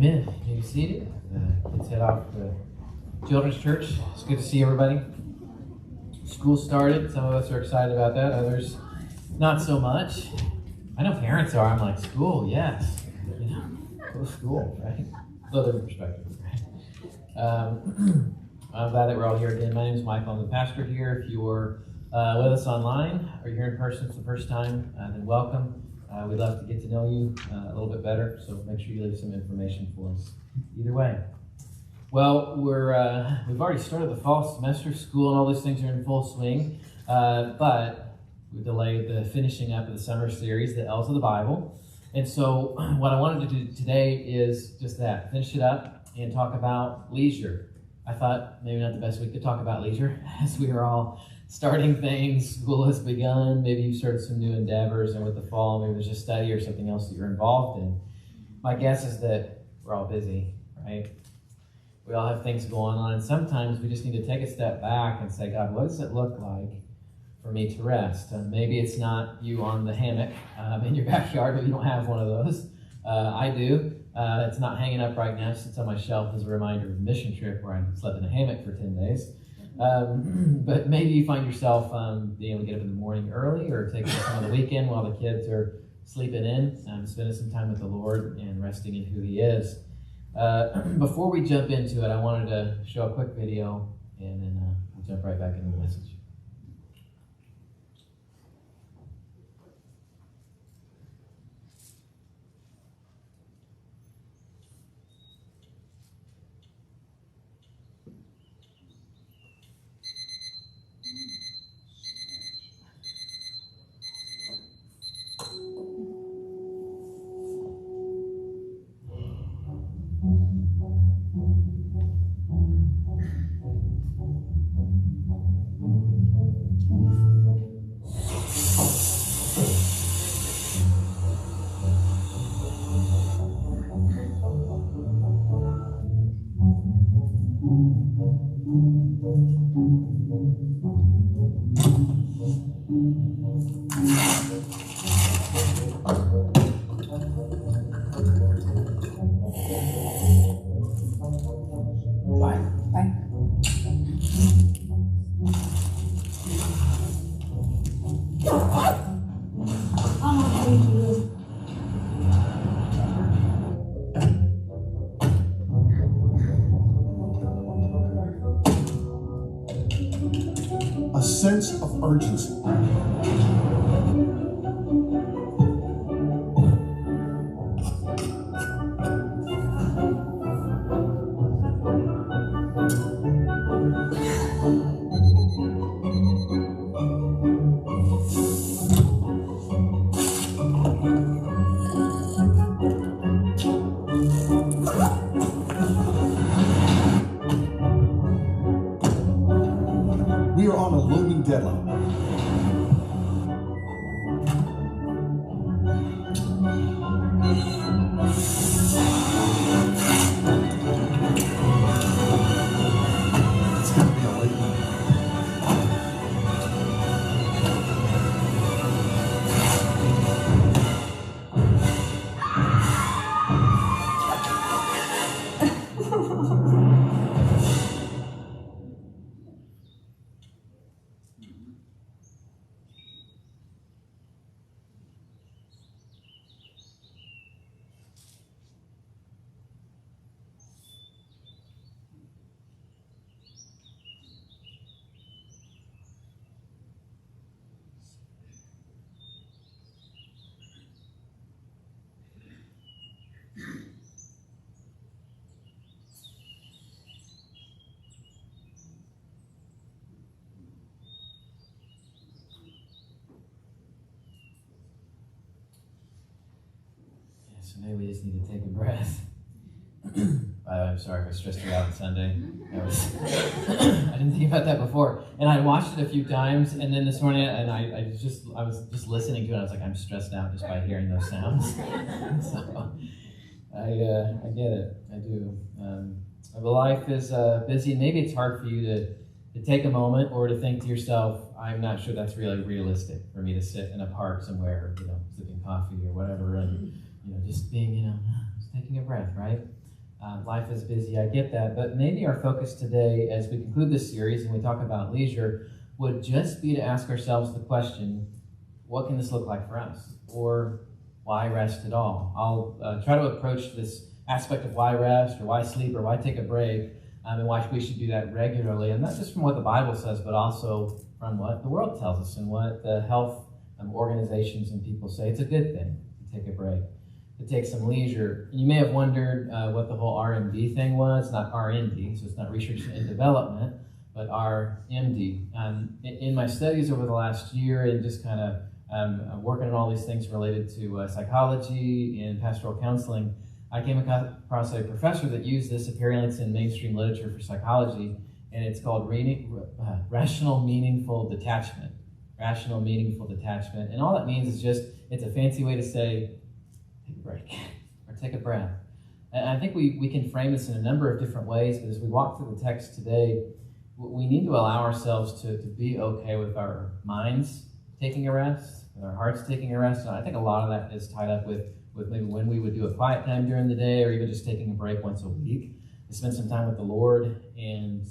Amen. You can be seated. Let's head off to Children's Church. It's good to see everybody. School started. Some of us are excited about that. Others, not so much. I know parents are. I'm like, school, yes. You know, go to school, right? Other perspective, right? I'm glad that we're all here again. My name is Michael. I'm the pastor here. If you're with us online or you're here in person for the first time, then welcome. We'd love to get to know you a little bit better, so make sure you leave some information for us. Either way. Well, we've already started the fall semester. School and all those things are in full swing, but we delayed the finishing up of the summer series, the L's of the Bible. And so what I wanted to do today is just that, finish it up and talk about leisure. I thought maybe not the best week to talk about leisure, as we are all starting things, school has begun, maybe you've started some new endeavors, and with the fall, maybe there's a study or something else that you're involved in. My guess is that we're all busy, right? We all have things going on, and sometimes we just need to take a step back and say, God, what does it look like for me to rest? Maybe it's not you on the hammock in your backyard, but you don't have one of those. I do. It's not hanging up right now. It sits on my shelf as a reminder of a mission trip where I slept in a hammock for 10 days. But maybe you find yourself being able to get up in the morning early or taking some of the weekend while the kids are sleeping in, spending some time with the Lord and resting in who He is. Before we jump into it, I wanted to show a quick video and then we'll jump right back into the message. A sense of urgency. We are on a looming deadline. It's going to be a late night. So maybe we just need to take a breath. I'm sorry if I stressed you out on Sunday. I didn't think about that before. And I watched it a few times, and then this morning, and I was just listening to it. I was like, I'm stressed out just by hearing those sounds. So I get it. I do. The life is busy, and maybe it's hard for you to take a moment or to think to yourself, I'm not sure that's really realistic for me to sit in a park somewhere, sipping coffee or whatever, and just being, just taking a breath, right? Life is busy, I get that. But maybe our focus today, as we conclude this series and we talk about leisure, would just be to ask ourselves the question, what can this look like for us? Or why rest at all? I'll try to approach this aspect of why rest or why sleep or why take a break and why we should do that regularly. And not just from what the Bible says, but also from what the world tells us and what the health organizations and people say. It's a good thing to take a break, to take some leisure. You may have wondered what the whole RMD thing was, not RND, so it's not research and development, but RMD. In my studies over the last year and just kind of working on all these things related to psychology and pastoral counseling, I came across a professor that used this appearance in mainstream literature for psychology, and it's called rational meaningful detachment. Rational meaningful detachment. And all that means is just, it's a fancy way to say, take a break or take a breath. And I think we can frame this in a number of different ways, but as we walk through the text today, we need to allow ourselves to be okay with our minds taking a rest, with our hearts taking a rest. And I think a lot of that is tied up with maybe when we would do a quiet time during the day, or even just taking a break once a week to spend some time with the Lord and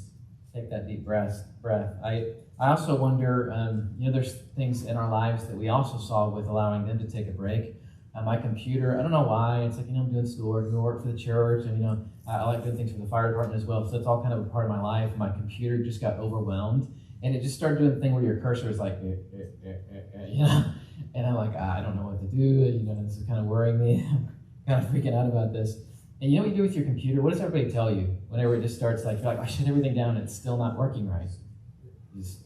take that deep breath. I also wonder, there's things in our lives that we also saw with allowing them to take a break. My computer, I don't know why, it's like, I'm doing schoolwork, I'm doing work for the church, and, I like doing things for the fire department as well, so that's all kind of a part of my life. My computer just got overwhelmed, and it just started doing the thing where your cursor is like, and I'm like, I don't know what to do, this is kind of worrying me. I'm kind of freaking out about this. And you know what you do with your computer? What does everybody tell you whenever it just starts, like, you're like, I shut everything down, and it's still not working right? You just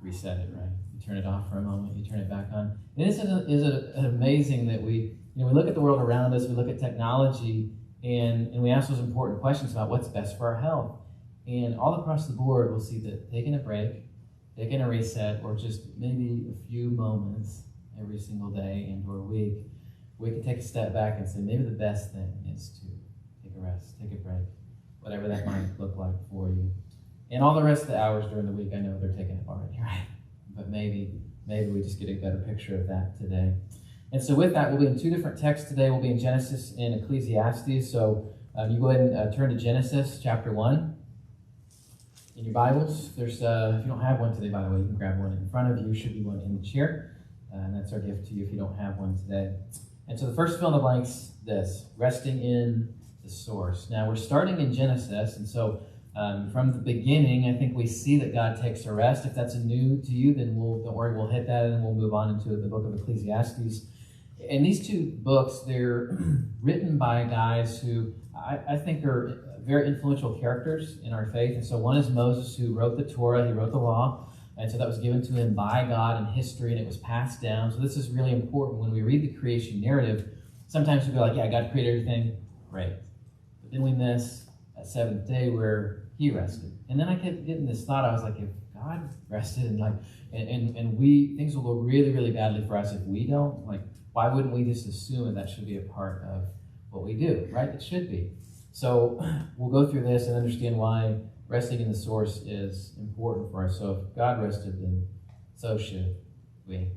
reset it, right? You turn it off for a moment, you turn it back on. And isn't it amazing that we look at the world around us, we look at technology, and we ask those important questions about what's best for our health. And all across the board, we'll see that taking a break, taking a reset, or just maybe a few moments every single day and or week, we can take a step back and say maybe the best thing is to take a rest, take a break, whatever that might look like for you. And all the rest of the hours during the week, I know they're taken up already, right? But maybe we just get a better picture of that today. And so with that, we'll be in two different texts today. We'll be in Genesis and Ecclesiastes. So you go ahead and turn to Genesis chapter 1 in your Bibles. There's if you don't have one today, by the way, you can grab one in front of you. Should be one in the chair. And that's our gift to you if you don't have one today. And so the first fill in the blanks, this, resting in the source. Now we're starting in Genesis, and so from the beginning, I think we see that God takes a rest. If that's new to you, then don't worry, we'll hit that and then we'll move on into the book of Ecclesiastes. And these two books, they're written by guys who I think are very influential characters in our faith. And so one is Moses, who wrote the Torah, he wrote the law. And so that was given to him by God in history, and it was passed down. So this is really important. When we read the creation narrative, sometimes we go like, yeah, God created everything, great. But then we miss that seventh day where he rested. And then I kept getting this thought, I was like, if God rested and things will go really, really badly for us if we don't, like, why wouldn't we just assume that should be a part of what we do, right? It should be. So we'll go through this and understand why resting in the source is important for us. So if God rested, then so should we.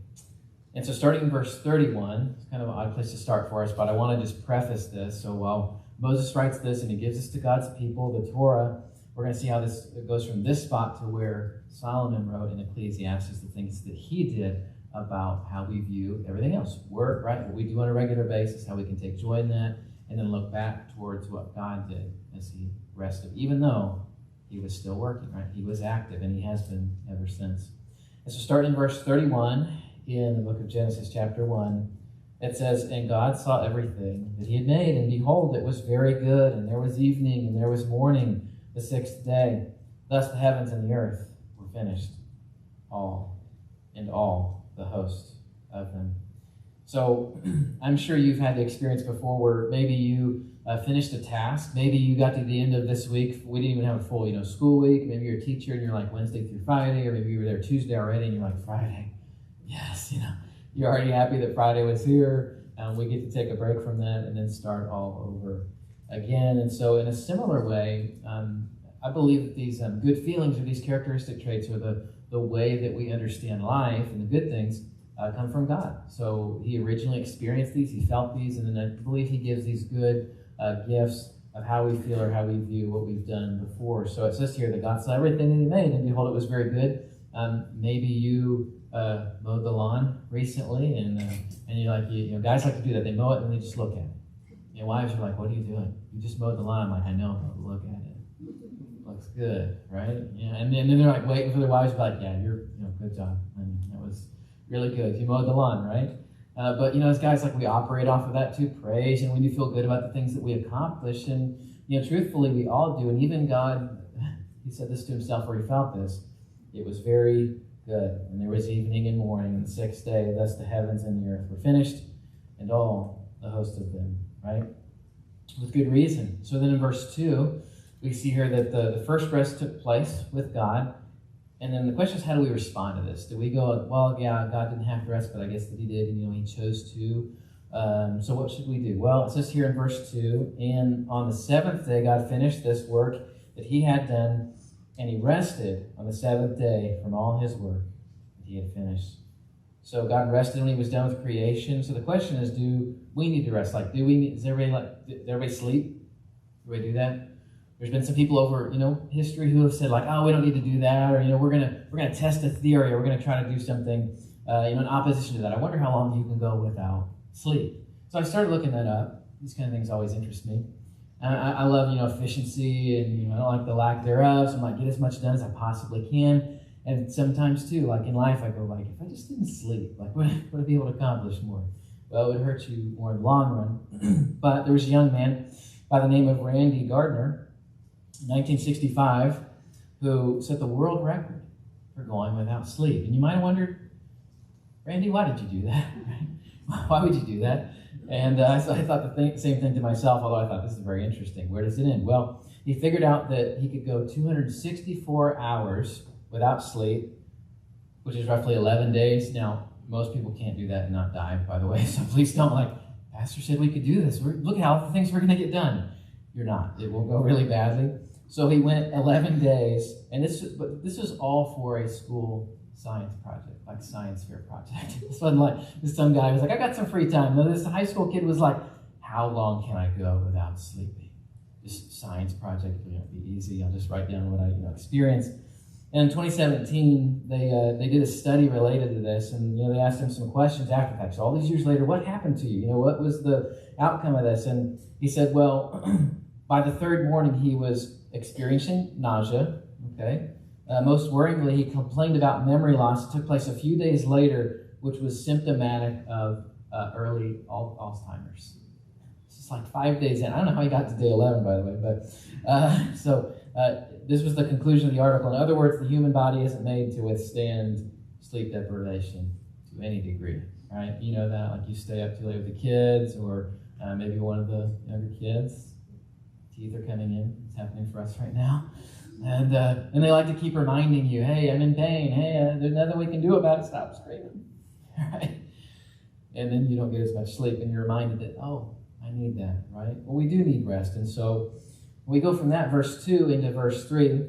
And so starting in verse 31, it's kind of an odd place to start for us, but I want to just preface this. So while Moses writes this and he gives this to God's people, the Torah, we're going to see how this goes from this spot to where Solomon wrote in Ecclesiastes the things that he did about how we view everything else. Work, right? What we do on a regular basis, how we can take joy in that, and then look back towards what God did as he rested, even though he was still working, right? He was active, and he has been ever since. And so starting in verse 31 in the book of Genesis chapter 1, it says, And God saw everything that he had made, and behold, it was very good, and there was evening, and there was morning, the sixth day. Thus the heavens and the earth were finished, all the host of them. So I'm sure you've had the experience before where maybe you finished a task. Maybe you got to the end of this week. We didn't even have a full, school week. Maybe you're a teacher and you're like Wednesday through Friday, or maybe you were there Tuesday already and you're like, Friday. Yes, you're already happy that Friday was here. We get to take a break from that and then start all over again. And so in a similar way, I believe that these good feelings or these characteristic traits or the way that we understand life and the good things come from God. So he originally experienced these, he felt these, and then I believe he gives these good gifts of how we feel or how we view what we've done before. So it says here that God saw everything that he made, and behold, it was very good. Maybe you mowed the lawn recently, and you like, guys like to do that. They mow it and they just look at it. Wives are like, what are you doing? You just mowed the lawn. I'm like, I know, but look at it. Looks good, right? Yeah, and then they're like waiting for their wives to be like, yeah, good job. And that was really good. You mowed the lawn, right? But as guys, like, we operate off of that too, praise, and we do feel good about the things that we accomplish. And truthfully, we all do. And even God, he said this to himself, where he felt this. It was very good. And there was evening and morning, and the sixth day. Thus the heavens and the earth were finished, and all the host of them. Right? With good reason. So then in verse 2, we see here that the first rest took place with God. And then the question is, how do we respond to this? Do we go, well, yeah, God didn't have to rest, but I guess that he did, and he chose to. So what should we do? Well, it says here in verse 2, and on the seventh day, God finished this work that he had done, and he rested on the seventh day from all his work that he had finished. So God rested when he was done with creation. So the question is, do we need to rest? Like, does everybody sleep? Do we do that? There's been some people over, history who have said, like, oh, we don't need to do that, or we're gonna test a theory, or we're gonna try to do something, in opposition to that. I wonder how long you can go without sleep. So I started looking that up. These kind of things always interest me. I love, efficiency, and I don't like the lack thereof. So I'm like, get as much done as I possibly can. And sometimes too, like in life, I go like, if I just didn't sleep, like would I be able to accomplish more? Well, it would hurt you more in the long run. But there was a young man by the name of Randy Gardner, in 1965, who set the world record for going without sleep. And you might have wondered, Randy, why did you do that? Why would you do that? And so I thought the same thing to myself, although I thought, this is very interesting. Where does it end? Well, he figured out that he could go 264 hours without sleep, which is roughly 11 days. Now, most people can't do that and not die, by the way, so please don't Pastor said we could do this. Look at all the things we're going to get done. You're not. It will go really badly. So he went 11 days, and this was all for a school science project, like science fair project. This wasn't like some guy was like, I got some free time. No, this high school kid was like, how long can I go without sleeping? This science project will be easy. I'll just write down what I experienced. And in 2017, they did a study related to this, and they asked him some questions after that. So all these years later, what happened to you? What was the outcome of this? And he said, well, by the third morning, he was experiencing nausea. Okay. Most worryingly, he complained about memory loss. It took place a few days later, which was symptomatic of early Alzheimer's. It's just like 5 days in. I don't know how he got to day 11, by the way, but this was the conclusion of the article. In other words, the human body isn't made to withstand sleep deprivation to any degree, right? You know that, like you stay up too late with the kids, or maybe one of the younger kids. Teeth are coming in. It's happening for us right now. And they like to keep reminding you, hey, I'm in pain. Hey, there's nothing we can do about it. Stop screaming, right? And then you don't get as much sleep, and you're reminded that, oh, I need that, right? Well, we do need rest. And so we go from that verse 2 into verse 3.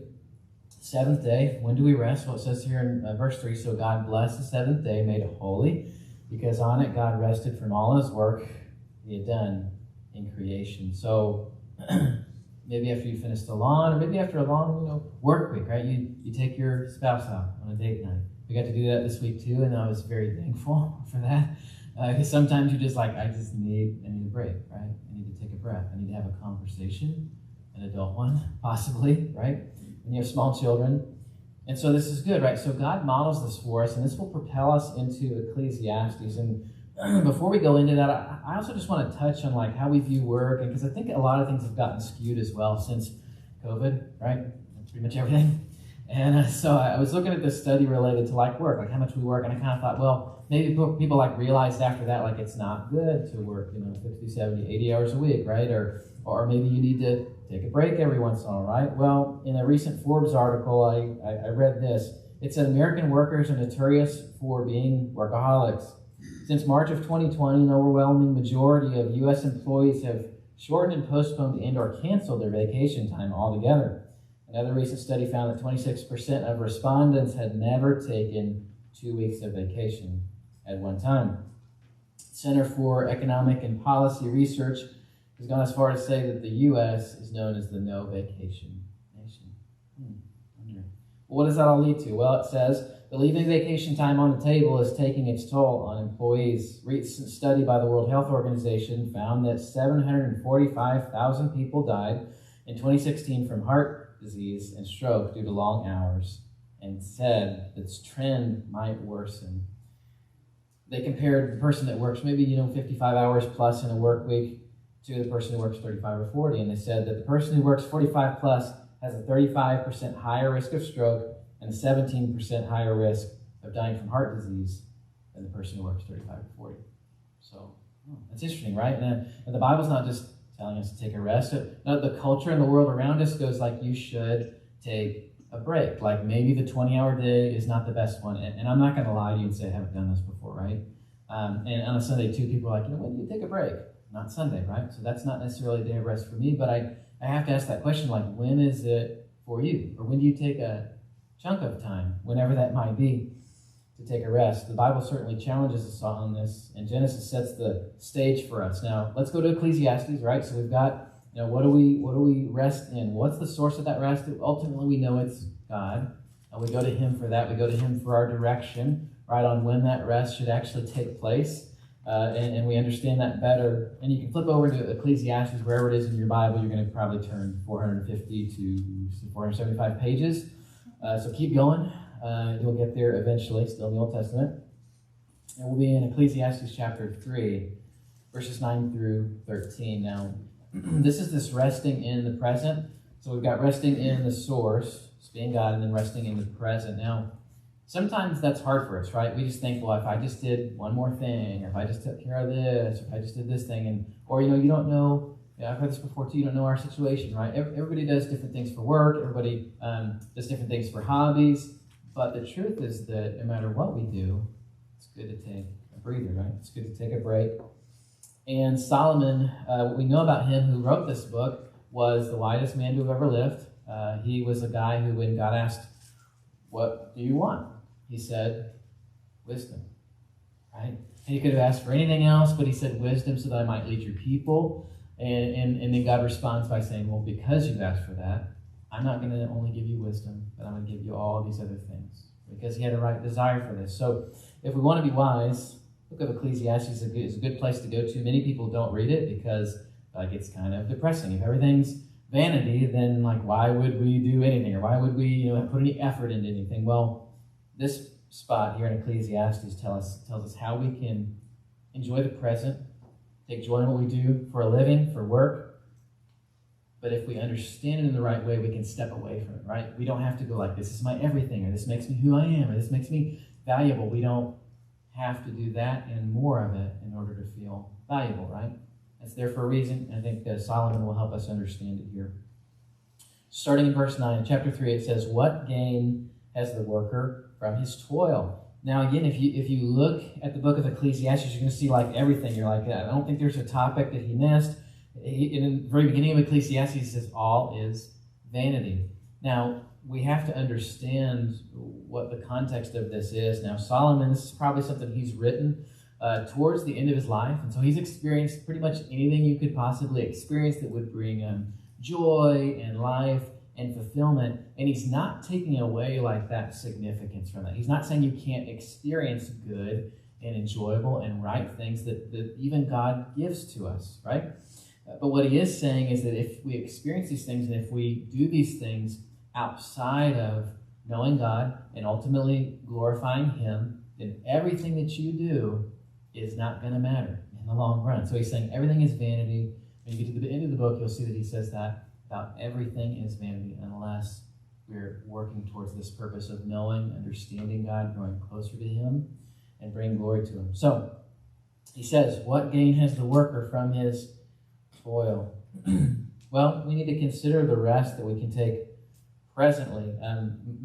Seventh day, when do we rest? Well, it says here in verse 3, so God blessed the seventh day, made it holy, because on it God rested from all his work he had done in creation. So maybe after you finish the lawn, or maybe after a long, work week, right? You take your spouse out on a date night. We got to do that this week too, and I was very thankful for that. Because sometimes you're just like, I need a break, right? I need to take a breath. I need to have a conversation, an adult one, possibly, right? When you have small children. And so this is good, right? So God models this for us, and this will propel us into Ecclesiastes. And before we go into that, I also just want to touch on how we view work, and because I think a lot of things have gotten skewed as well since COVID, right? Pretty much everything. And so I was looking at this study related to work, how much we work, and I kind of thought, well, maybe people realized after that it's not good to work 50, 70, 80 hours a week, right? Or maybe you need to take a break every once in a while, right? Well, in a recent Forbes article, I read this. It said American workers are notorious for being workaholics. Since March of 2020, an overwhelming majority of U.S. employees have shortened and postponed and/or canceled their vacation time altogether. Another recent study found that 26% of respondents had never taken 2 weeks of vacation at one time. Center for Economic and Policy Research He's gone as far as to say that the U.S. is known as the no vacation nation. Wonder. Well, what does that all lead to? Well, it says the leaving vacation time on the table is taking its toll on employees. Recent study by the World Health Organization found that 745,000 people died in 2016 from heart disease and stroke due to long hours, and said this trend might worsen. They compared the person that works maybe 55 hours plus in a work week to the person who works 35 or 40, and they said that the person who works 45 plus has a 35% higher risk of stroke and a 17% higher risk of dying from heart disease than the person who works 35 or 40. So that's interesting, right? And the Bible's not just telling us to take a rest. No, the culture and the world around us goes like, you should take a break. Like maybe the 20-hour day is not the best one. And I'm not going to lie to you and say I haven't done this before, right? And on a Sunday too, people are like, when do you take a break? Not Sunday, right? So that's not necessarily a day of rest for me, but I have to ask that question, like, when is it for you? Or when do you take a chunk of time, whenever that might be, to take a rest? The Bible certainly challenges us on this, and Genesis sets the stage for us. Now, let's go to Ecclesiastes, right? So we've got, what do we rest in? What's the source of that rest? Ultimately, we know it's God, and we go to Him for that. We go to Him for our direction, right, on when that rest should actually take place. And we understand that better. And you can flip over to Ecclesiastes, wherever it is in your Bible. You're going to probably turn 450 to 475 pages. So keep going. You'll get there eventually, still in the Old Testament. And we'll be in Ecclesiastes chapter 3, verses 9 through 13. Now, this is this resting in the present. So we've got resting in the source, being God, and then resting in the present. Now, sometimes that's hard for us, right? We just think, well, if I just did one more thing, or if I just took care of this, or if I just did this thing, or you don't know, I've heard this before too, you don't know our situation, right? Everybody does different things for work, everybody does different things for hobbies, but the truth is that no matter what we do, it's good to take a breather, right? It's good to take a break. And Solomon, what we know about him who wrote this book, was the wisest man to have ever lived. He was a guy who, when God asked, what do you want? He said, wisdom, right? And he could have asked for anything else, but he said wisdom so that I might lead your people. And then God responds by saying, well, because you've asked for that, I'm not going to only give you wisdom, but I'm going to give you all these other things. Because he had a right desire for this. So if we want to be wise, book of Ecclesiastes is a good place to go to. Many people don't read it because it's kind of depressing. If everything's vanity, then why would we do anything? Or why would we put any effort into anything? Well, this spot here in Ecclesiastes tells us how we can enjoy the present, take joy in what we do for a living, for work. But if we understand it in the right way, we can step away from it, right? We don't have to go like, this is my everything, or this makes me who I am, or this makes me valuable. We don't have to do that and more of it in order to feel valuable, right? It's there for a reason. I think Solomon will help us understand it here. Starting in verse 9, chapter 3, it says, what gain has the worker from his toil? Now, again, if you look at the book of Ecclesiastes, you're going to see everything. You're like, I don't think there's a topic that he missed. In the very beginning of Ecclesiastes, he says, all is vanity. Now, we have to understand what the context of this is. Now, Solomon, this is probably something he's written towards the end of his life. And so he's experienced pretty much anything you could possibly experience that would bring joy and life and fulfillment. And he's not taking away that significance from that. He's not saying you can't experience good and enjoyable and right things that even God gives to us, right? But what he is saying is that if we experience these things and if we do these things outside of knowing God and ultimately glorifying Him, then everything that you do is not going to matter in the long run. So he's saying everything is vanity. When you get to the end of the book, you'll see that he says that about everything is vanity unless we're working towards this purpose of knowing, understanding God, growing closer to Him, and bringing glory to Him. So he says, what gain has the worker from his toil? Well, we need to consider the rest that we can take presently.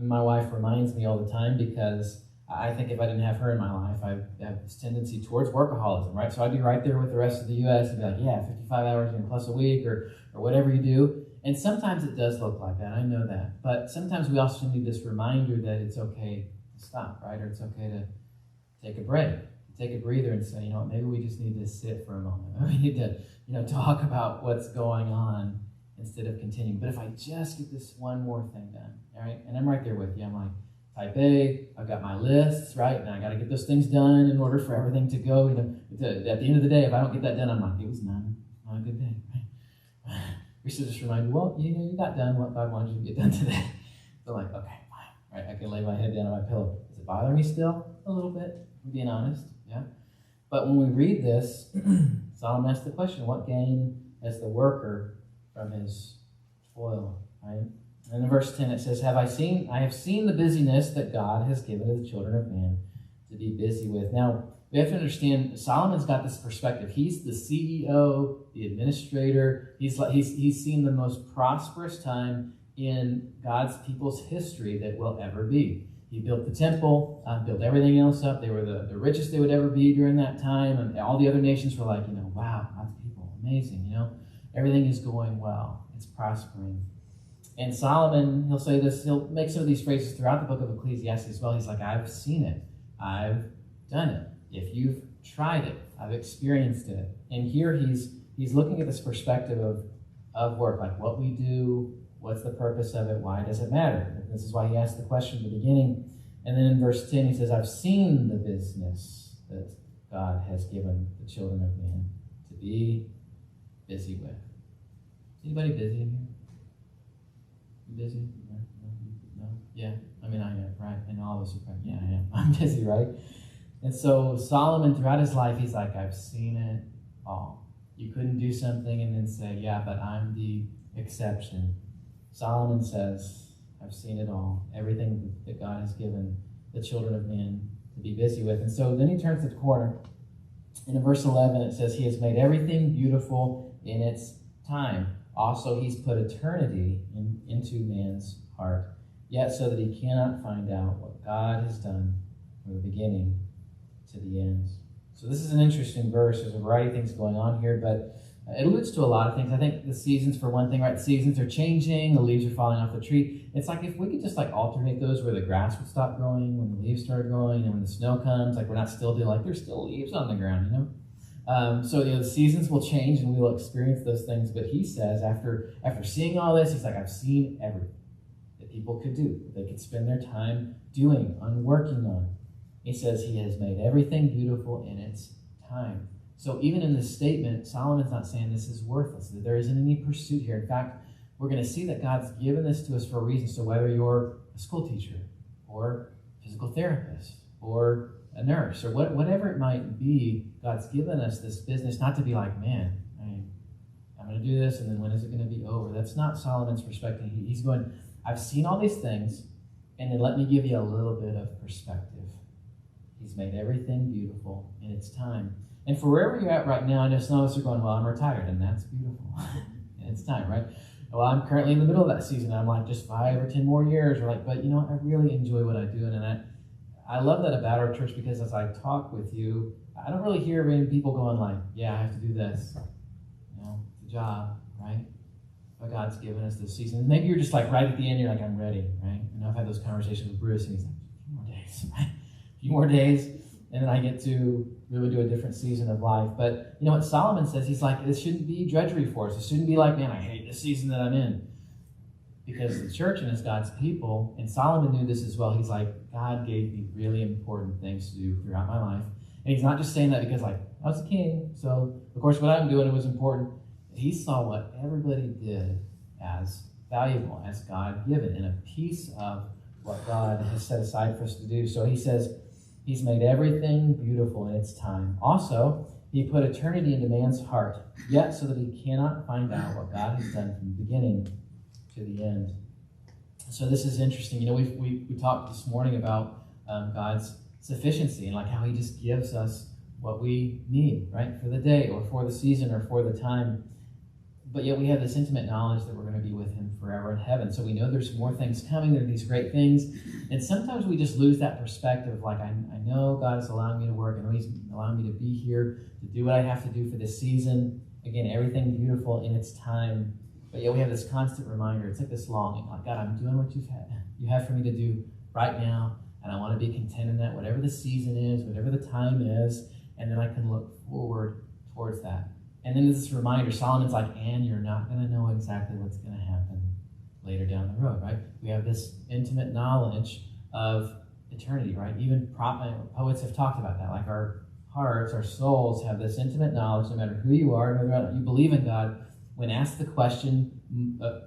My wife reminds me all the time because I think if I didn't have her in my life, I have this tendency towards workaholism, right? So I'd be right there with the rest of the U.S. and be like, yeah, 55 hours plus a week or whatever you do. And sometimes it does look like that. I know that. But sometimes we also need this reminder that it's okay to stop, right? Or it's okay to take a break. take a breather and say, maybe we just need to sit for a moment. We need to, talk about what's going on instead of continuing. But if I just get this one more thing done, all right? And I'm right there with you. I'm like, type A, I've got my lists, right? And I got to get those things done in order for everything to go. At the end of the day, if I don't get that done, I'm like, it was not a good day, right? We should just remind you, well, you got done what God wanted you to get done today. So I'm like, okay, fine. Right? I can lay my head down on my pillow. Does it bother me still? A little bit, I'm being honest, yeah? But when we read this, Solomon asks the question, what gain has the worker from his toil, right? And in verse 10 it says, I have seen the busyness that God has given to the children of man to be busy with. Now, we have to understand, Solomon's got this perspective. He's the CEO, the administrator. He's seen the most prosperous time in God's people's history that will ever be. He built the temple, built everything else up. They were the richest they would ever be during that time. And all the other nations were like, wow, God's people, amazing, Everything is going well. It's prospering. And Solomon, he'll say this, he'll make some of these phrases throughout the book of Ecclesiastes as well. He's like, I've seen it. I've done it. If you've tried it, I've experienced it. And here he's looking at this perspective of work, like what we do, what's the purpose of it, why does it matter? This is why he asked the question at the beginning. And then in verse 10, he says, I've seen the business that God has given the children of man to be busy with. Is anybody busy in here? You busy? No? Yeah. I am, right? And all of us are like, yeah, I am. I'm busy, right? And so Solomon, throughout his life, he's like, I've seen it all. You couldn't do something and then say, yeah, but I'm the exception. Solomon says, I've seen it all. Everything that God has given the children of man to be busy with. And so then he turns the corner. And in verse 11, it says, he has made everything beautiful in its time. Also, he's put eternity into man's heart, yet so that he cannot find out what God has done from the beginning to the end. So this is an interesting verse. There's a variety of things going on here, but it alludes to a lot of things. I think the seasons, for one thing, right? The seasons are changing. The leaves are falling off the tree. It's like if we could just alternate those, where the grass would stop growing when the leaves started growing, and when the snow comes, we're not still doing there's still leaves on the ground, So the seasons will change and we will experience those things. But he says, after seeing all this, he's like, I've seen everything that people could do, that they could spend their time doing, working on. He says he has made everything beautiful in its time. So even in this statement, Solomon's not saying this is worthless, that there isn't any pursuit here. In fact, we're going to see that God's given this to us for a reason. So whether you're a school teacher or a physical therapist or a nurse or whatever it might be, God's given us this business not to be like, man, I'm going to do this and then when is it going to be over? That's not Solomon's perspective. He's going, I've seen all these things, and then let me give you a little bit of perspective. He's made everything beautiful in its time. And for wherever you're at right now, I know some of us are going, well, I'm retired, and that's beautiful. And it's time, right? Well, I'm currently in the middle of that season. I'm like, just 5 or 10 more years. Or but I really enjoy what I do. And I love that about our church, because as I talk with you, I don't really hear many people going like, yeah, I have to do this. It's a job, right? But God's given us this season. Maybe you're just right at the end, you're like, I'm ready, right? I've had those conversations with Bruce, and he's like, a few more days, right? A few more days, and then I get to really do a different season of life. But you know what Solomon says? He's like, this shouldn't be drudgery for us. It shouldn't be like, man, I hate this season that I'm in. Because the church and it's God's people, and Solomon knew this as well. He's like, God gave me really important things to do throughout my life. And he's not just saying that because I was a king, so of course what I'm doing was important. He saw what everybody did as valuable, as God-given, and a piece of what God has set aside for us to do. So he says, he's made everything beautiful in its time. Also, he put eternity into man's heart, yet so that he cannot find out what God has done from the beginning to the end. So this is interesting. We talked this morning about God's sufficiency and how he just gives us what we need, right, for the day or for the season or for the time. But yet we have this intimate knowledge that we're going to be with him forever in heaven. So we know there's more things coming. There are these great things. And sometimes we just lose that perspective. I know God is allowing me to work. I know he's allowing me to be here, to do what I have to do for this season. Again, everything beautiful in its time. But yet we have this constant reminder. It's like this longing. God, I'm doing what you have for me to do right now. and I want to be content in that, whatever the season is, whatever the time is, and then I can look forward towards that. And then this reminder, Solomon's like, and you're not going to know exactly what's going to happen later down the road, right? We have this intimate knowledge of eternity, right? Even poets have talked about that. Like our hearts, our souls have this intimate knowledge, no matter who you are, whether or not you believe in God. When asked the question,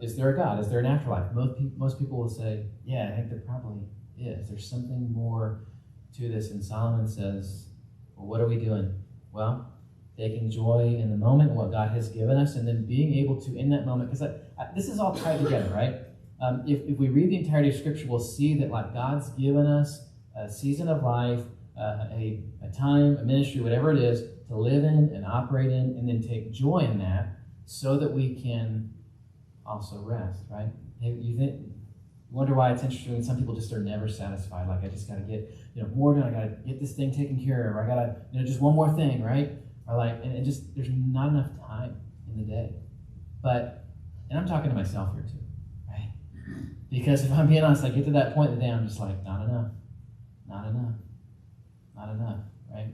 is there a God? Is there an afterlife? Most people will say, yeah, I think there probably is. There's something more to this. And Solomon says, well, what are we doing? Well, taking joy in the moment, what God has given us, and then being able to, in that moment, because this is all tied together, right? If we read the entirety of Scripture, we'll see that like God's given us a season of life, a time, a ministry, whatever it is, to live in and operate in, and then take joy in that, so that we can also rest, right? You wonder why it's interesting when some people just are never satisfied. Like, I just got to get, more done. I got to get this thing taken care of. Or I got to, just one more thing, right? Or like, and just, there's not enough time in the day. And I'm talking to myself here too, right? Because if I'm being honest, I get to that point in the day, I'm just like, not enough, right?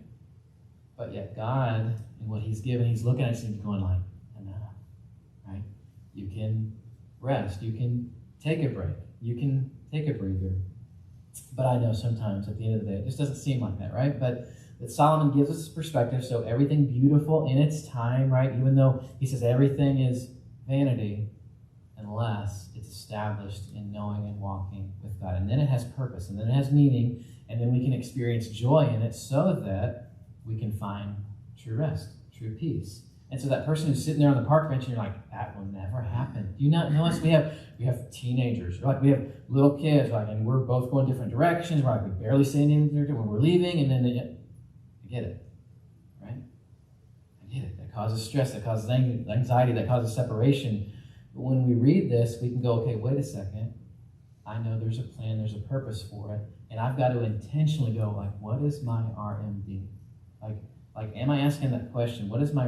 But yet God, and what He's given, He's looking at us and He's going like, enough, right? You can rest, you can take a break, you can take a breather. But I know sometimes at the end of the day, it just doesn't seem like that, right? But Solomon gives us perspective, so everything beautiful in its time, right? Even though he says everything is vanity, unless it's established in knowing and walking with God. And then it has purpose, and then it has meaning, and then we can experience joy in it so that we can find true rest, true peace. And so that person who's sitting there on the park bench and you're like, that will never happen. Do you not know us? We have teenagers, or like we have little kids, like, and we're both going different directions. We're like, we barely say anything when we're leaving, and then I get it, right? I get it. That causes stress, that causes anxiety, that causes separation. But when we read this, we can go, okay, wait a second. I know there's a plan, there's a purpose for it, and I've got to intentionally go, like, what is my RMD? Like, am I asking that question? What is my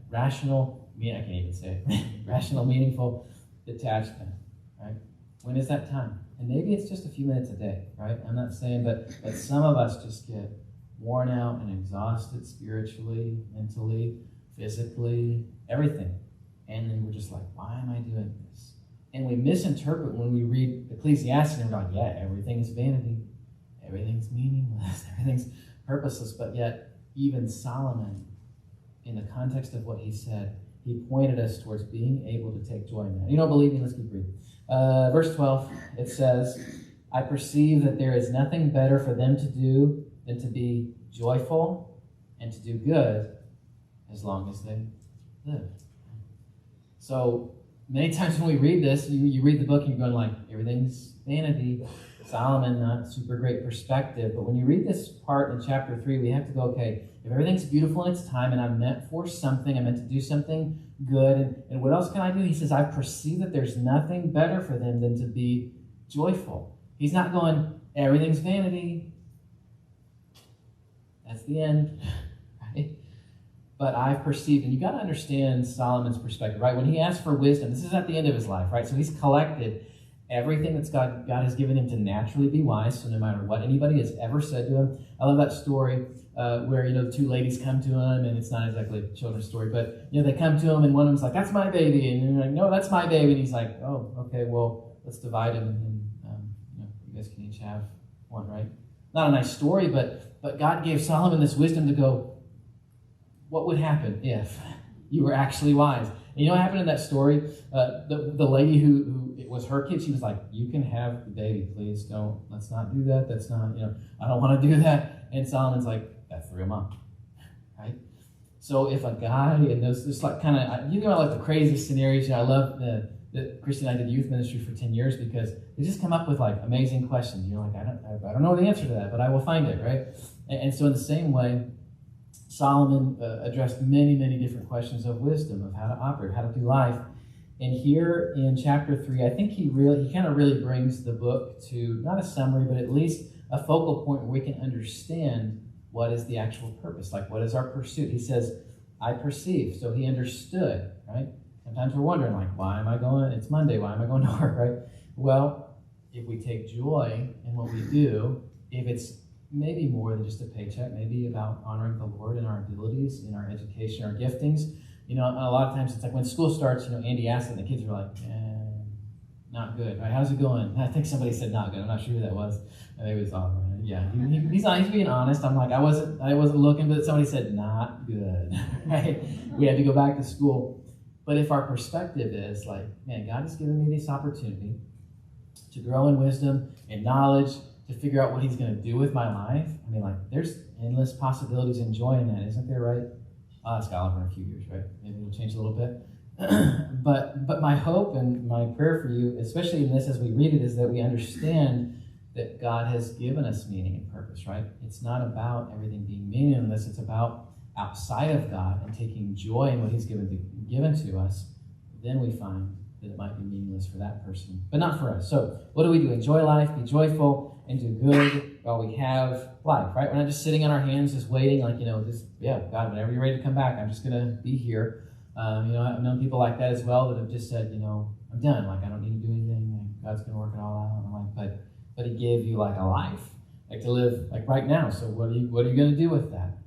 rational, I can't even say it, rational, meaningful detachment, right? When is that time? And maybe it's just a few minutes a day, right? I'm not saying, but some of us just get worn out and exhausted spiritually, mentally, physically, everything. And then we're just like, why am I doing this? And we misinterpret when we read Ecclesiastes and we're like, yeah, everything's vanity, everything's meaningless, everything's purposeless. But yet, even Solomon, in the context of what he said, he pointed us towards being able to take joy in that. You don't believe me? Let's keep reading. Verse 12, it says, I perceive that there is nothing better for them to do than to be joyful and to do good as long as they live. So many times when we read this, you read the book and you're going like, everything's vanity. Solomon, not super great perspective. But when you read this part in chapter 3, we have to go, okay, if everything's beautiful in its time and I'm meant for something, I'm meant to do something good, and what else can I do? He says, I perceive that there's nothing better for them than to be joyful. He's not going, everything's vanity. That's the end, right? But I've perceived, and you got to understand Solomon's perspective, right? When he asked for wisdom, this is at the end of his life, right? So he's collected everything that God has given him to naturally be wise, so no matter what anybody has ever said to him. I love that story where, the two ladies come to him, and it's not exactly a children's story, but, they come to him, and one of them's like, that's my baby, and you're like, no, that's my baby, and he's like, oh, okay, well, let's divide him, and, you guys can each have one, right? Not a nice story, but God gave Solomon this wisdom to go, what would happen if you were actually wise? And you know what happened in that story? The lady who it was her kid, she was like, you can have the baby, please don't. Let's not do that. That's not, I don't want to do that. And Solomon's like, that threw him up, right? So if a guy, and there's like kind of, like the craziest scenarios. I love that Christy and I did youth ministry for 10 years because they just come up with like amazing questions. You're like, I don't know the answer to that, but I will find it, right? And so in the same way, Solomon addressed many, many different questions of wisdom, of how to operate, how to do life. And here in chapter 3, I think he kind of really brings the book to not a summary, but at least a focal point where we can understand what is the actual purpose, like what is our pursuit. He says, I perceive. So he understood, right? Sometimes we're wondering, like, why am I going? It's Monday. Why am I going to work, right? Well, if we take joy in what we do, if it's maybe more than just a paycheck, maybe about honoring the Lord in our abilities, in our education, our giftings. A lot of times it's like when school starts, Andy asks it, and the kids are like, not good, right? How's it going? I think somebody said not good. I'm not sure who that was. Maybe it was all right. Yeah, he's being honest. I'm like, I wasn't looking, but somebody said not good, right? We had to go back to school. But if our perspective is like, man, God has given me this opportunity to grow in wisdom and knowledge, to figure out what he's going to do with my life. There's endless possibilities and joy in that, isn't there, right? I'll ask Oliver in a few years, right? Maybe it'll change a little bit. but my hope and my prayer for you, especially in this as we read it, is that we understand that God has given us meaning and purpose, right? It's not about everything being meaningless. It's about outside of God and taking joy in what he's given to us. Then we find that it might be meaningless for that person, but not for us. So what do? Enjoy life, be joyful, and do good while we have life, right? We're not just sitting on our hands, just waiting, God, whenever you're ready to come back, I'm just going to be here. I've known people like that as well that have just said, I'm done. I don't need to do anything. God's going to work it all out. And I'm like, but he gave you a life, to live right now. So what are you going to do with that?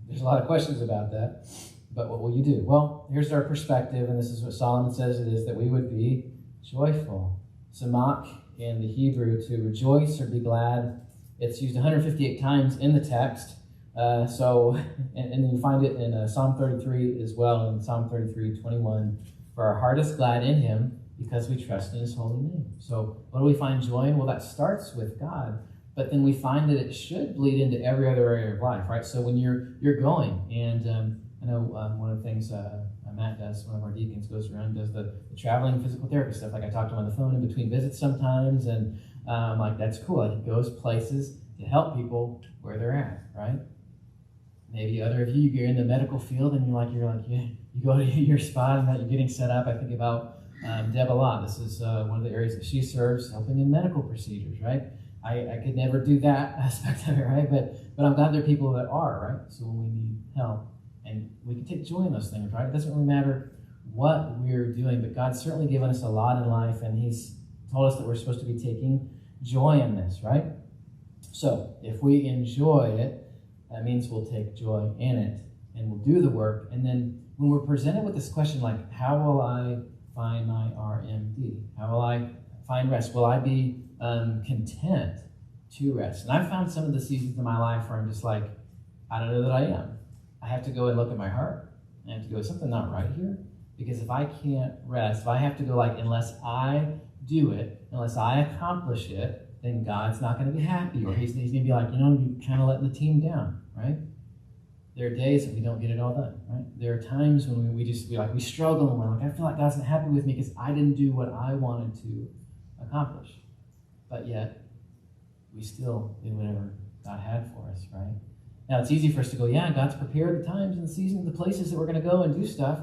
There's a lot of questions about that. But what will you do? Well, here's our perspective, and this is what Solomon says it is, that we would be joyful. Samak in the Hebrew, to rejoice or be glad. It's used 158 times in the text. And you find it in Psalm 33 as well, in Psalm 33:21. For our heart is glad in him because we trust in his holy name. So what do we find joy in? Well, that starts with God. But then we find that it should bleed into every other area of life, right? So when you're going, and I know one of the things Matt does, one of our deacons goes around and does the traveling physical therapy stuff. I talk to him on the phone in between visits sometimes, and that's cool. He goes places to help people where they're at, right? Maybe other of you're in the medical field, and you go to your spot and that you're getting set up. I think about Deb a lot. This is one of the areas that she serves, helping in medical procedures, right? I could never do that aspect of it, right? But I'm glad there are people that are, right? So when we need help, and we can take joy in those things, right? It doesn't really matter what we're doing, but God's certainly given us a lot in life, and he's told us that we're supposed to be taking joy in this, right? So if we enjoy it, that means we'll take joy in it, and we'll do the work. And then when we're presented with this question, how will I find my RMD? How will I find rest? Will I be content to rest? And I've found some of the seasons in my life where I'm just I don't know that I am. I have to go and look at my heart. I have to go, is something not right here? Because if I can't rest, if I have to go unless I do it, unless I accomplish it, then God's not going to be happy, or he's going to be you're kind of letting the team down, right? There are days that we don't get it all done, right? There are times when we struggle, and we're I feel like God's not happy with me because I didn't do what I wanted to accomplish. But yet, we still did whatever God had for us, right? Now, it's easy for us to go, yeah, God's prepared the times and the seasons, the places that we're going to go and do stuff,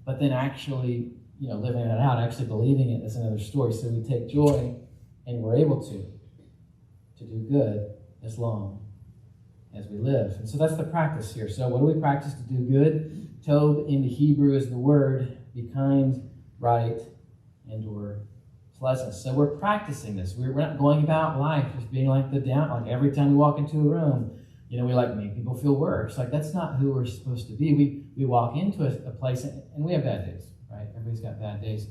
but then actually, living it out, actually believing it is another story. So we take joy, and we're able to do good as long as we live. And so that's the practice here. So what do we practice to do good? Tov in the Hebrew is the word, be kind, right, and/or pleasant. So we're practicing this. We're not going about life just being every time we walk into a room, we make people feel worse. That's not who we're supposed to be. We walk into a place, and we have bad days, right? Everybody's got bad days.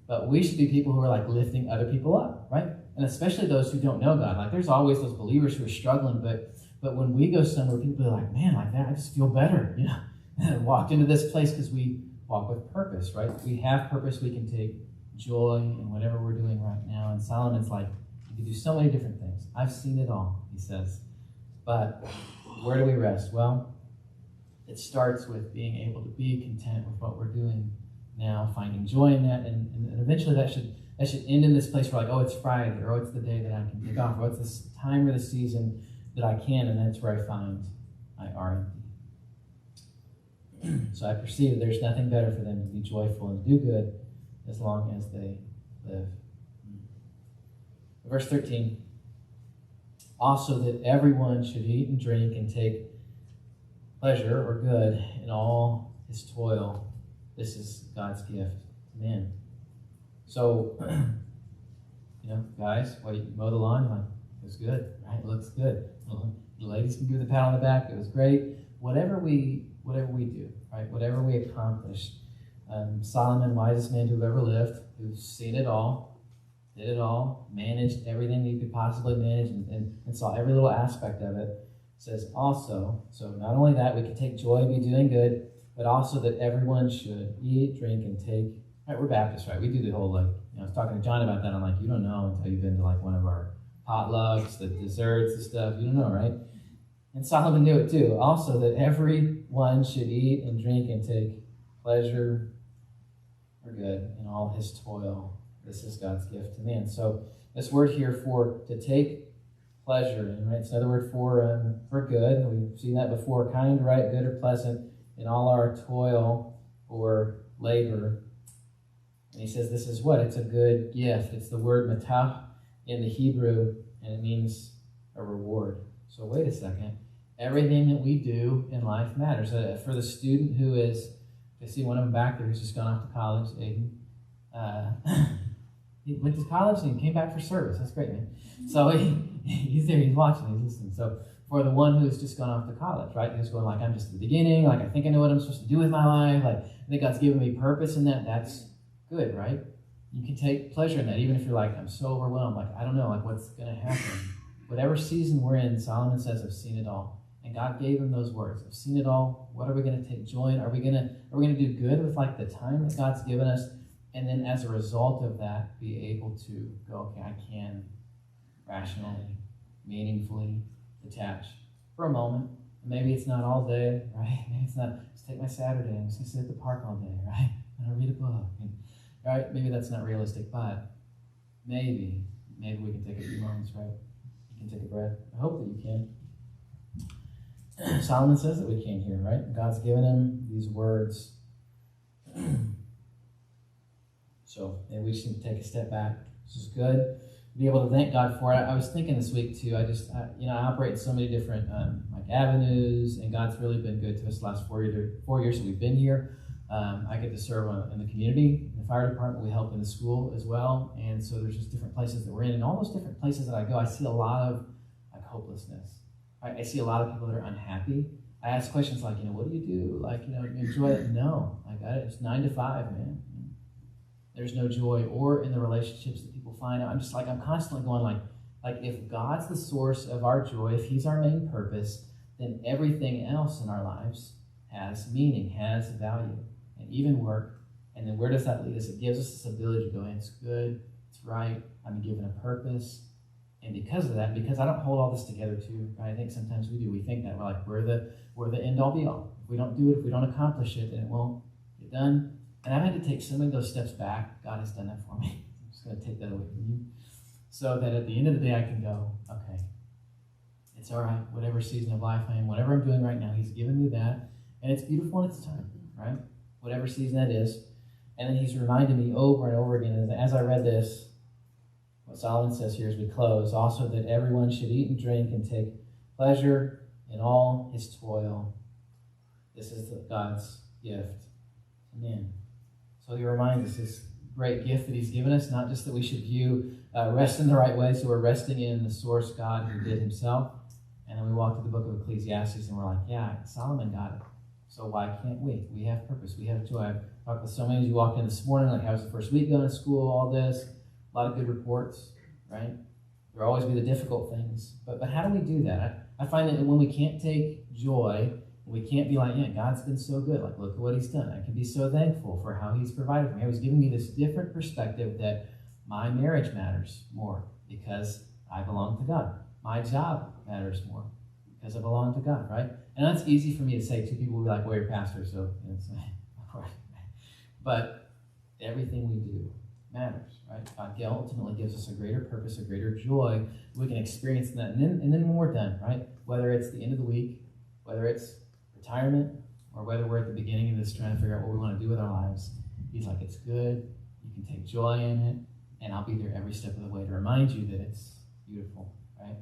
But we should be people who are lifting other people up, right? And especially those who don't know God. There's always those believers who are struggling, but when we go somewhere, people are man, that, I just feel better, And I walked into this place because we walk with purpose, right? We have purpose. We can take joy in whatever we're doing right now. And Solomon's you can do so many different things. I've seen it all, he says. But where do we rest? Well, it starts with being able to be content with what we're doing now, finding joy in that, and eventually that should end in this place where it's Friday, or it's the day that I can take off, or it's this time or the season that I can, and that's where I find my RMD. So I perceive that there's nothing better for them to be joyful and do good as long as they live. Verse 13. Also that everyone should eat and drink and take pleasure or good in all his toil. This is God's gift to man. So Guys, while you mow the lawn, like, it was good, right? It looks good. The ladies can give the pat on the back. It was great. Whatever we do, right? Whatever we accomplish. Solomon, wisest man who ever lived, who's seen it all, did it all, managed everything he could possibly manage, and saw every little aspect of it, says also, so not only that, we can take joy and be doing good, but also that everyone should eat, drink, and take. Right, we're Baptists, right? We do the whole, I was talking to John about that. I'm like, you don't know until you've been to one of our potlucks, the desserts, the stuff. You don't know, right? And Solomon knew it too. Also, that everyone should eat and drink and take pleasure or good in all his toil. This is God's gift to man. So this word here for to take pleasure in, right? It's another word for good. We've seen that before. Kind, right, good, or pleasant in all our toil or labor. And he says this is what? It's a good gift. It's the word matah in the Hebrew, and it means a reward. So wait a second. Everything that we do in life matters. For the student who is, I see one of them back there who's just gone off to college, Aiden. He went to college and he came back for service. That's great, man. So he's there, he's watching, he's listening. So for the one who's just gone off to college, right? Who's going I'm just at the beginning, I think I know what I'm supposed to do with my life, I think God's given me purpose in that, that's good, right? You can take pleasure in that, even if you're I'm so overwhelmed, I don't know, what's going to happen. Whatever season we're in, Solomon says, I've seen it all. And God gave him those words. I've seen it all. What are we going to take joy in? Are we going to do good with the time that God's given us? And then as a result of that, be able to go, okay, I can rationally, meaningfully detach for a moment. Maybe it's not all day, right? Maybe it's not, just take my Saturday, I'm just going to sit at the park all day, right? I'm going to read a book. Right? Maybe that's not realistic, but maybe we can take a few moments, right? You can take a breath. I hope that you can. Solomon says that we can here, right? God's given him these words. So maybe we just need to take a step back. This is good. Be able to thank God for it. I was thinking this week too. I operate in so many different avenues, and God's really been good to us the last 4 years that we've been here. I get to serve in the community, in the fire department. We help in the school as well, and so there's just different places that we're in. And all those different places that I go, I see a lot of hopelessness. I see a lot of people that are unhappy. I ask questions what do you do? Enjoy it? No, it's 9 to 5, man. There's no joy or in the relationships that people find. I'm just I'm constantly going if God's the source of our joy, if he's our main purpose, then everything else in our lives has meaning, has value, and even work. And then where does that lead us? It gives us this ability to go, it's good, it's right, I'm given a purpose. And because of that, because I don't hold all this together too, right? I think sometimes we do. We think that we're the end all be all. If we don't do it, if we don't accomplish it, then it won't get done. And I've had to take so many of those steps back. God has done that for me. I'm just going to take that away from you. So that at the end of the day, I can go, okay, it's all right. Whatever season of life I am, whatever I'm doing right now, he's given me that. And it's beautiful in its time, right? Whatever season that is. And then he's reminded me over and over again, and as I read this, what Solomon says here as we close, also that everyone should eat and drink and take pleasure in all his toil. This is God's gift to man. So he reminds us this great gift that he's given us, not just that we should view rest in the right way, so we're resting in the source God who did himself. And then we walk to the book of Ecclesiastes and we're yeah, Solomon got it. So why can't we? We have purpose. We have joy. I've talked with so many as you walked in this morning, how's the first week going to school, all this. A lot of good reports, right? There'll always be the difficult things. But how do we do that? I find that when we can't take joy, we can't be yeah, God's been so good. Look at what he's done. I can be so thankful for how he's provided for me. He's giving me this different perspective that my marriage matters more because I belong to God. My job matters more because I belong to God, right? And that's easy for me to say. Two people will be well, you're pastor, so it's but everything we do matters, right? God ultimately gives us a greater purpose, a greater joy. We can experience that. And then when we're done, right? Whether it's the end of the week, whether it's retirement, or whether we're at the beginning of this trying to figure out what we want to do with our lives, he's it's good, you can take joy in it, and I'll be there every step of the way to remind you that it's beautiful, right?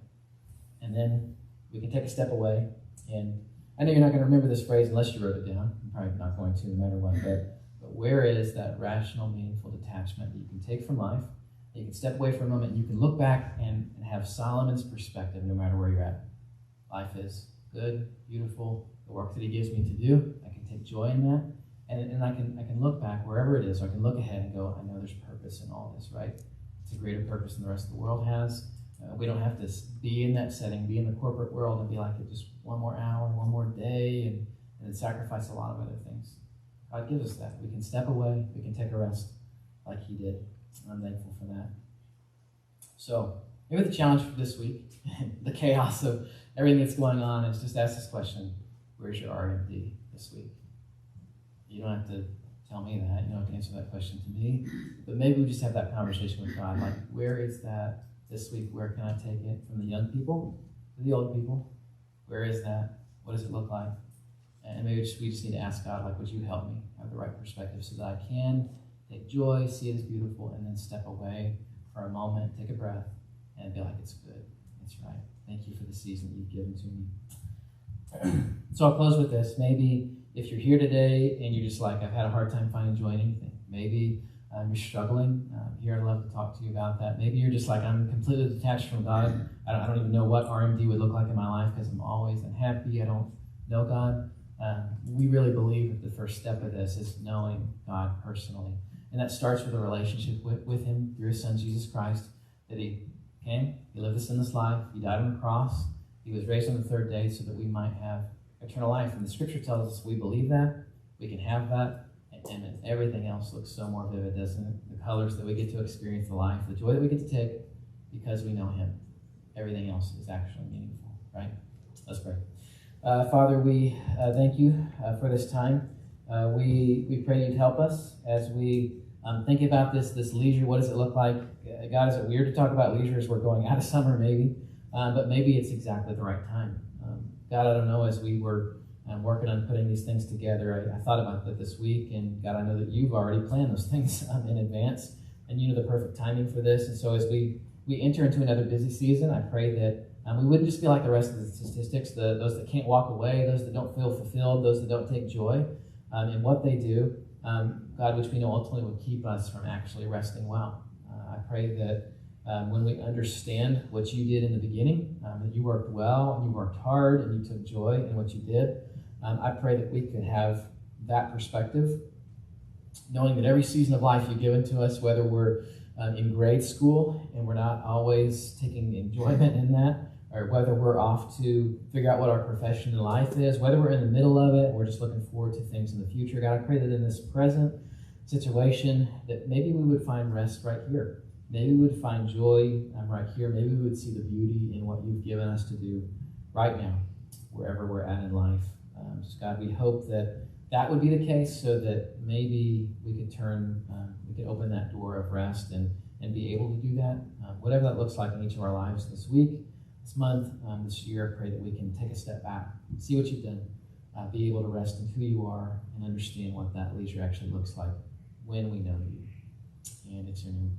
And then we can take a step away, and I know you're not going to remember this phrase unless you wrote it down. I'm probably not going to no matter what, but where is that rational, meaningful detachment that you can take from life You can step away for a moment and you can look back and have Solomon's perspective no matter where you're at. Life is good, beautiful, the work that he gives me to do, I can take joy in that. And I can look back wherever it is, or I can look ahead and go, I know there's purpose in all this, right? It's a greater purpose than the rest of the world has. We don't have to be in that setting, be in the corporate world and be like, just one more hour, one more day, and then sacrifice a lot of other things. God gives us that. We can step away, we can take a rest like he did. I'm thankful for that. So, maybe the challenge for this week, the chaos of everything that's going on, is just ask this question: where's your RMD this week? You don't have to tell me that. You don't have to answer that question to me. But maybe we just have that conversation with God. Like, where is that this week? Where can I take it? From the young people to the old people? Where is that? What does it look like? And maybe we just need to ask God, like, would you help me have the right perspective so that I can take joy, see it as beautiful, and then step away for a moment, take a breath, and be like, it's good. It's right. Thank you for the season that you've given to me. So I'll close with this. Maybe if you're here today and you're just like, I've had a hard time finding joy in anything. Maybe you're struggling. Here, I'd love to talk to you about that. Maybe you're just like, I'm completely detached from God. I don't even know what RMD would look like in my life because I'm always unhappy. I don't know God. We really believe that the first step of this is knowing God personally. And that starts with a relationship with him through his son, Jesus Christ, that he came, he lived a sinless life, he died on the cross, he was raised on the third day so that we might have eternal life. And the scripture tells us we believe that, we can have that, and then everything else looks so more vivid, doesn't it? The colors that we get to experience, the life, the joy that we get to take because we know him. Everything else is actually meaningful, right? Let's pray. Father, we thank you for this time. We pray you'd help us as we think about this leisure. What does it look like? God, is it weird to talk about leisure as we're going out of summer? Maybe. But maybe it's exactly the right time. God, I don't know, as we were working on putting these things together, I thought about that this week, and God, I know that you've already planned those things in advance, and you know the perfect timing for this. And so as we enter into another busy season, I pray that we wouldn't just be like the rest of the statistics, those that can't walk away, those that don't feel fulfilled, those that don't take joy in what they do, God, which we know ultimately will keep us from actually resting well. I pray that when we understand what you did in the beginning, that you worked well and you worked hard and you took joy in what you did, I pray that we could have that perspective, knowing that every season of life you've given to us, whether we're in grade school and we're not always taking enjoyment in that, or whether we're off to figure out what our profession in life is, whether we're in the middle of it and we're just looking forward to things in the future. God, I pray that in this present situation that maybe we would find rest right here. Maybe we would find joy right here. Maybe we would see the beauty in what you've given us to do right now, wherever we're at in life. God, we hope that that would be the case so that maybe we could we could open that door of rest and be able to do that, whatever that looks like in each of our lives this week, this month, this year. I pray that we can take a step back, see what you've done, be able to rest in who you are and understand what that leisure actually looks like when we know you. And it's your name.